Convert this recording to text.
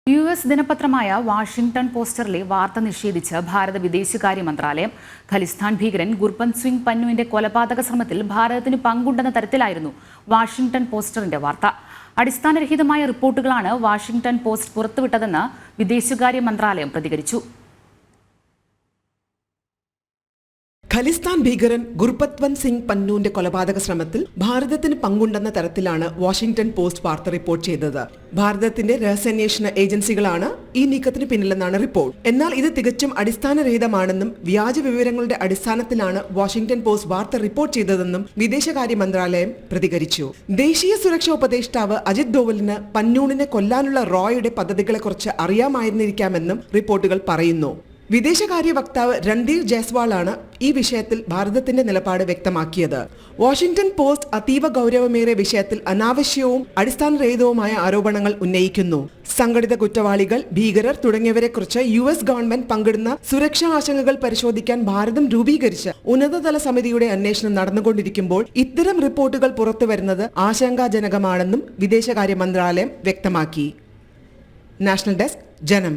US ദിനപത്രമായ Washington പോസ്റ്ററിലെ വാർത്ത നിഷേധിച്ച് ഭാരത വിദേശകാര്യ മന്ത്രാലയം. ഖലിസ്ഥാൻ ഭീകരൻ ഗുർപന്ത് സിംഗ് പന്നുവിന്റെ കൊലപാതക ശ്രമത്തിൽ ഭാരതത്തിന് പങ്കുണ്ടെന്ന തരത്തിലായിരുന്നു വാഷിംഗ്ടൺ പോസ്റ്ററിന്റെ വാർത്ത. അടിസ്ഥാനരഹിതമായ റിപ്പോർട്ടുകളാണ് വാഷിംഗ്ടൺ പോസ്റ്റ് പുറത്തുവിട്ടതെന്ന് വിദേശകാര്യ മന്ത്രാലയം പ്രതികരിച്ചു. ഖലിസ്ഥാൻ ഭീകരൻ ഗുർപത്വന്ത് സിംഗ് പന്നുവിന്റെ കൊലപാതക ശ്രമത്തിൽ ഭാരതത്തിന് പങ്കുണ്ടെന്ന തരത്തിലാണ് വാഷിംഗ്ടൺ പോസ്റ്റ് വാർത്ത റിപ്പോർട്ട് ചെയ്തത്. ഭാരതത്തിന്റെ രഹസ്യാന്വേഷണ ഏജൻസികളാണ് ഈ നീക്കത്തിന് പിന്നിലെന്നാണ് റിപ്പോർട്ട്. എന്നാൽ ഇത് തികച്ചും അടിസ്ഥാനരഹിതമാണെന്നും വ്യാജ വിവരങ്ങളുടെ അടിസ്ഥാനത്തിലാണ് വാഷിംഗ്ടൺ പോസ്റ്റ് വാർത്ത റിപ്പോർട്ട് ചെയ്തതെന്നും വിദേശകാര്യ മന്ത്രാലയം പ്രതികരിച്ചു. ദേശീയ സുരക്ഷാ ഉപദേഷ്ടാവ് അജിത് ഡോവലിന് പന്നൂണിനെ കൊല്ലാനുള്ള റോയുടെ പദ്ധതികളെക്കുറിച്ച് അറിയാമായിരുന്നിരിക്കാമെന്നും റിപ്പോർട്ടുകൾ പറയുന്നു. വിദേശകാര്യ വക്താവ് രൺധീർ ജയ്സ്വാളാണ് ഈ വിഷയത്തിൽ ഭാരതത്തിന്റെ നിലപാട് വ്യക്തമാക്കിയത്. വാഷിംഗ്ടൺ പോസ്റ്റ് അതീവ ഗൗരവമേറിയ വിഷയത്തിൽ അനാവശ്യവും അടിസ്ഥാനരഹിതവുമായ ആരോപണങ്ങൾ ഉന്നയിക്കുന്നു. സംഘടിത കുറ്റവാളികൾ, ഭീകരർ തുടങ്ങിയവരെക്കുറിച്ച് യുഎസ് ഗവൺമെന്റ് പങ്കിടുന്ന സുരക്ഷാ ആശങ്കകൾ പരിശോധിക്കാൻ ഭാരതം രൂപീകരിച്ച ഉന്നതതല സമിതിയുടെ അന്വേഷണം നടന്നുകൊണ്ടിരിക്കുമ്പോൾ ഇത്തരം റിപ്പോർട്ടുകൾ പുറത്തുവരുന്നത് ആശങ്കാജനകമാണെന്നും വിദേശകാര്യ മന്ത്രാലയം വ്യക്തമാക്കി. നാഷണൽ ഡെസ്ക്, ജനം.